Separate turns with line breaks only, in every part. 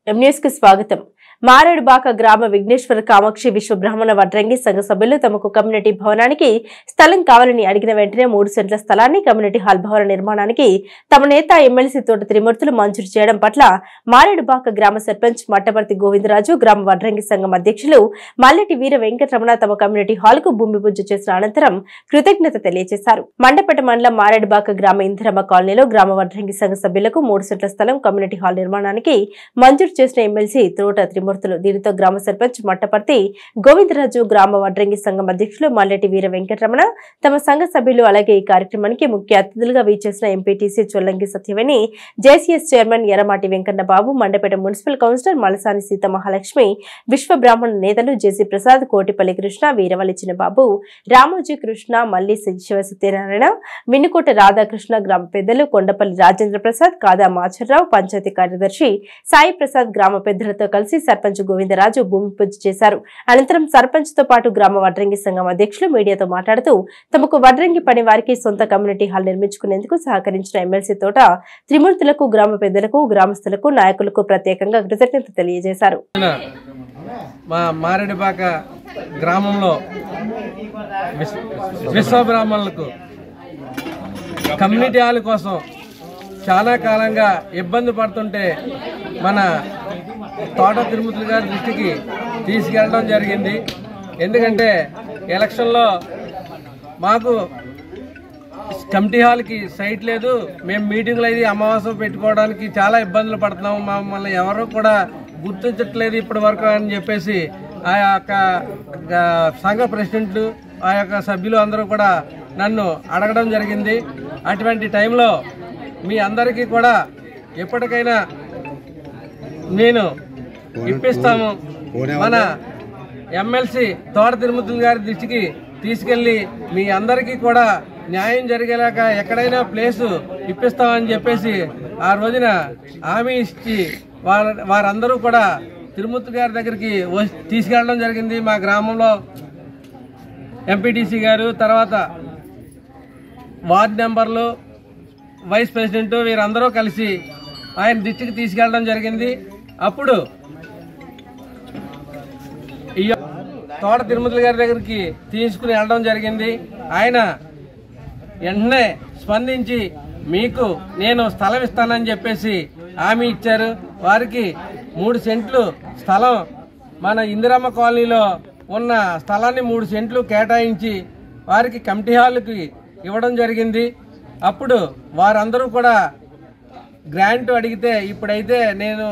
News కి స్వాగతం. మారేడుబాక గ్రామ విఘ్నేశ్వర కామాక్షి విశ్వ బ్రాహ్మణ వడ్రంగి సంఘ సభ్యులు తమకు కమ్యూనిటీ భవనానికి స్థలం కావాలని అడిగిన వెంటనే 3 సెంట్ల స్థలాన్ని కమ్యూనిటీ హాల్ భవన నిర్మాణానికి తమ నేత ఎమ్మెల్సీ తోట త్రిమూర్తులు మంజూరు చేయడం పట్ల మారేడుబాక గ్రామ సర్పంచ్ మట్టపర్తి గోవిందరాజు, గ్రామ వడ్రంగి సంఘం అధ్యక్షులు మల్లెటి వీర వెంకటరమణ తమ కమ్యూనిటీ హాల్ కు భూమి పూజ చేసిన అనంతరం కృతజ్ఞత తెలియజేశారు. మండపేట మండలం మారేడుబాక గ్రామ ఇందిరమ్మ కాలనీలో గ్రామ వడ్రంగి సంఘ సభ్యులకు 3 సెంట్ల స్థలం కమ్యూనిటీ హాల్ నిర్మాణానికి మంజూరు చేసిన ఎమ్మెల్సీ తోట త్రిమూర్తులు. దీనితో గ్రామ సర్పంచ్ మట్టపర్తి గోవిందరాజు, గ్రామ వడ్రంగి సంఘం అధ్యక్షులు మల్లెటి వీర వెంకటరమణ తమ సంఘ సభ్యులు అలాగే ఈ కార్యక్రమానికి ముఖ్య అతిథులుగా వీచేసిన MPTC Chollangi Satyaveni, JCS chairman Erramati Venkanna Babu, Mandapeta municipal councillor Malasani Sita Mahalakshmi, విశ్వ బ్రాహ్మణ నేతలు జేసీ ప్రసాద్, కోటిపల్లి కృష్ణ, వీరవల్లి చిన్నబాబు, రామోజీ కృష్ణ, మల్లి శివ సత్యనారాయణ, వినుకోట రాధాకృష్ణ, గ్రామ పెద్దలు కొండపల్లి రాజేంద్ర ప్రసాద్, కాదా మాచర్రావు, పంచాయతీ కార్యదర్శి సాయి ప్రసాద్ గ్రామ పెద్దలతో కలిసి సర్పంచ్ గోవిందరాజు భూమి పూజ చేశారు. అనంతరం సర్పంచ్ తో పాటు గ్రామ వడ్రంగి సంఘం అధ్యక్షులు మీడియాతో మాట్లాడుతూ తమకు వడ్రంగి పని వారికి సొంత కమ్యూనిటీ హాల్ నిర్మించుకునేందుకు సహకరించిన ఎమ్మెల్సీ తోట త్రిమూర్తులకు, గ్రామ పెద్దలకు, గ్రామస్తులకు, నాయకులకు ప్రత్యేకంగా కృతజ్ఞత తెలియజేశారు.
మా మారేడుబాక గ్రామంలో విశ్వ బ్రాహ్మణులకు కమ్యూనిటీ హాల్ కోసం చాలా కాలంగా ఇబ్బంది పడుతుంటే మన తోట తిరుమతులు గారి దృష్టికి తీసుకెళ్ళడం జరిగింది. ఎందుకంటే ఎలక్షన్లో మాకు కమిటీ హాల్కి సైట్ లేదు, మేము మీటింగ్లు అయితే అమావాస్య పెట్టుకోవడానికి చాలా ఇబ్బందులు పడుతున్నాము, మమ్మల్ని ఎవరు కూడా గుర్తించట్లేదు ఇప్పటి వరకు అని చెప్పేసి ఆ యొక్క సంఘ ప్రెసిడెంట్లు, ఆ యొక్క సభ్యులు అందరూ కూడా నన్ను అడగడం జరిగింది. అటువంటి టైంలో మీ అందరికీ కూడా ఎప్పటికైనా నేను ఇప్పిస్తాము, మన ఎమ్మెల్సీ తోట తిరుమతులు గారి దృష్టికి తీసుకెళ్లి మీ అందరికీ కూడా న్యాయం జరిగేలాగా ఎక్కడైనా ప్లేసు ఇప్పిస్తామని చెప్పేసి ఆ రోజున హామీ ఇచ్చి వారందరూ కూడా తిరుమూర్తి గారి దగ్గరికి తీసుకెళ్ళడం జరిగింది. మా గ్రామంలో ఎంపీటీసీ గారు, తర్వాత వార్డు మెంబర్లు, వైస్ ప్రెసిడెంట్ వీరందరూ కలిసి ఆయన దృష్టికి తీసుకెళ్ళడం జరిగింది. అప్పుడు ఈ తోట తిరుమతులు గారి దగ్గరికి తీసుకుని వెళ్ళడం జరిగింది. ఆయన వెంటనే స్పందించి మీకు నేను స్థలం ఇస్తానని చెప్పేసి హామీ ఇచ్చారు. వారికి 3 సెంట్లు స్థలం మన ఇందిరమ్మ కాలనీలో ఉన్న స్థలాన్ని 3 సెంట్లు కేటాయించి వారికి కమిటీ హాల్కి ఇవ్వడం జరిగింది. అప్పుడు వారందరూ కూడా గ్రాంట్ అడిగితే ఇప్పుడైతే నేను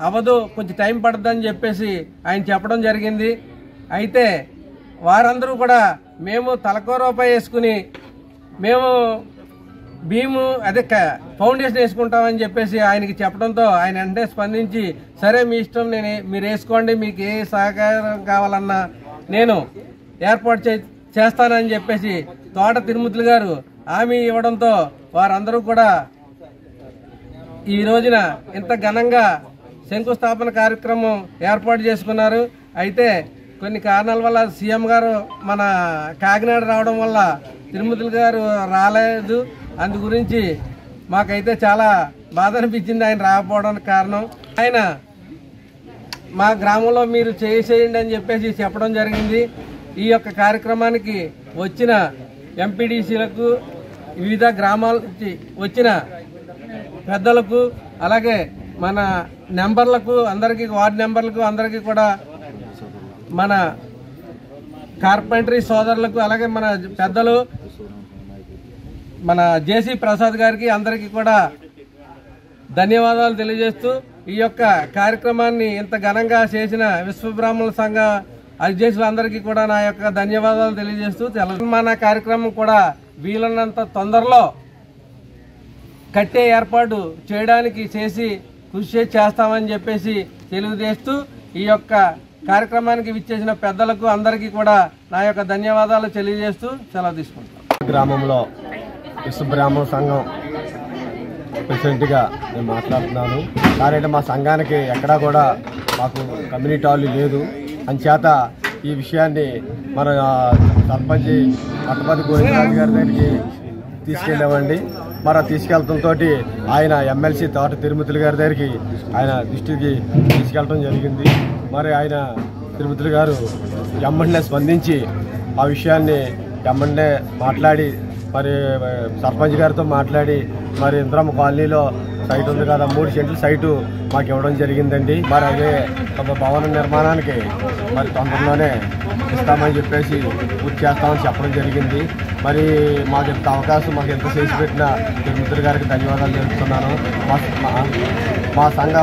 అవ్వదు, కొంచెం టైం పడుతుందని చెప్పేసి ఆయన చెప్పడం జరిగింది. అయితే వారందరూ కూడా మేము తలకో రూపాయి వేసుకుని మేము భీము అదే ఫౌండేషన్ వేసుకుంటామని చెప్పేసి ఆయనకి చెప్పడంతో ఆయన వెంటనే స్పందించి సరే మీ ఇష్టం, మీరు వేసుకోండి, మీకు ఏ సహకారం కావాలన్నా నేను ఏర్పాటు చేస్తానని చెప్పేసి తోట తిరుమతులు గారు హామీ ఇవ్వడంతో వారందరూ కూడా ఈ రోజున ఇంత ఘనంగా శంకుస్థాపన కార్యక్రమం ఏర్పాటు చేసుకున్నారు. అయితే కొన్ని కారణాల వల్ల సీఎం గారు మన కాకినాడ రావడం వల్ల తిరుమతులు గారు రాలేదు. అందు గురించి మాకైతే చాలా బాధ అనిపించింది ఆయన రాకపోవడానికి కారణం. ఆయన మా గ్రామంలో మీరు చేసేయండి అని చెప్పేసి చెప్పడం జరిగింది. ఈ యొక్క కార్యక్రమానికి వచ్చిన ఎంపీడీసీలకు, వివిధ గ్రామాల నుంచి వచ్చిన పెద్దలకు, అలాగే మన నెంబర్లకు అందరికీ, వార్డు నెంబర్లకు అందరికీ కూడా, మన కార్పెంటరీ సోదరులకు, అలాగే మన పెద్దలు మన జేసీ ప్రసాద్ గారికి అందరికీ కూడా ధన్యవాదాలు తెలియజేస్తూ ఈ యొక్క కార్యక్రమాన్ని ఇంత ఘనంగా చేసిన విశ్వ బ్రాహ్మణ సంఘ అధ్యక్షులందరికీ కూడా నా యొక్క ధన్యవాదాలు తెలియజేస్తూ తెలంగాణ కార్యక్రమం కూడా వీలున్నంత తొందరలో కట్టే ఏర్పాటు చేయడానికి కృషి చేస్తామని చెప్పేసి తెలియజేస్తూ ఈ యొక్క కార్యక్రమానికి విచ్చేసిన పెద్దలకు అందరికీ కూడా నా యొక్క ధన్యవాదాలు తెలియజేస్తూ సెలవు తీసుకుంటాం.
గ్రామంలో విశ్వ బ్రాహ్మణ సంఘం ప్రెసిడెంట్గా నేను మాట్లాడుతున్నాను. కానీ మా సంఘానికి ఎక్కడా కూడా మాకు కమ్యూనిటీ హాల్ లేదు. అంచేత ఈ విషయాన్ని మన సర్పంచ్ మట్టపర్తి గోవిందరాజు గారి దగ్గరికి తీసుకెళ్ళామండి. మరి తీసుకెళ్లడంతో ఆయన ఎమ్మెల్సీ తోట తిరుమతులు గారి దగ్గరికి ఆయన దృష్టికి తీసుకెళ్ళడం జరిగింది. మరి ఆయన తిరుమతులు గారు ఎమ్మటనే స్పందించి ఆ విషయాన్ని ఎమ్మటనే మాట్లాడి మరి సర్పంచ్ గారితో మాట్లాడి మరి ఇంద్రమ్మ కాలనీలో సైట్ ఉంది కదా 3 సెంట్ల సైటు మాకు ఇవ్వడం జరిగిందండి. మరి అదే భవన నిర్మాణానికి మరి తొందరలోనే ఇస్తామని చెప్పేసి పూర్తి చేస్తామని చెప్పడం జరిగింది. మరి మాకు ఇంత అవకాశం మాకు ఎంత చేసి పెట్టిన తిరుమతులు గారికి ధన్యవాదాలు తెలుపుతున్నాను. మా సంఘ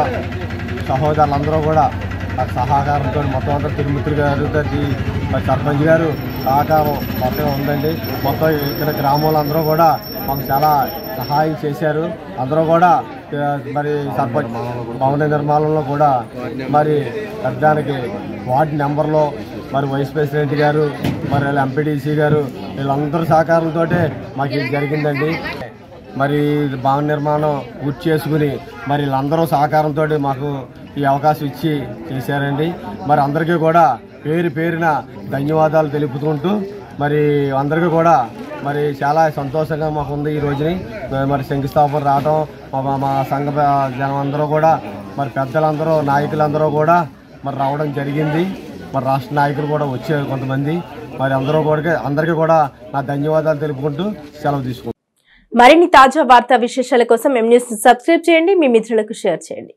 సహోదరులందరూ కూడా సహకారంతో మొత్తం అంతా తిరుమతులు గారు మరి సర్పంచ్ గారు సహకారం మొత్తం ఉందండి. మొత్తం ఇక్కడ గ్రామాలందరూ కూడా మాకు చాలా సహాయం చేశారు. అందరూ కూడా మరి సర్పంచ్ భవన నిర్మాణంలో కూడా మరి పెద్దానికి వార్డు నెంబర్లో మరి వైస్ ప్రెసిడెంట్ గారు మరి ఎంపీడీసీ గారు వీళ్ళందరూ సహకారంతో మాకు ఇది జరిగిందండి. మరి భవన నిర్మాణం పూర్తి చేసుకుని మరి వీళ్ళందరూ సహకారంతో మాకు ఈ అవకాశం ఇచ్చి చేశారండి. మరి అందరికీ కూడా పేరున ధన్యవాదాలు తెలుపుతుంటూ మరి అందరికీ కూడా మరి చాలా సంతోషంగా మాకు ఉంది ఈ రోజుని. మరి శంకుస్థాపన రావడం మా సంఘ జనం అందరూ కూడా మరి పెద్దలందరూ నాయకులందరూ కూడా మరి రావడం జరిగింది. మరి రాష్ట్ర నాయకులు కూడా వచ్చారు కొంతమంది. మరి అందరికీ కూడా నా ధన్యవాదాలు తెలుపుకుంటూ సెలవు తీసుకుంటాం.
మరిన్ని తాజా వార్తా విశేషాల కోసం M News సబ్స్క్రైబ్ చేయండి, మీ మిత్రులకు షేర్ చేయండి.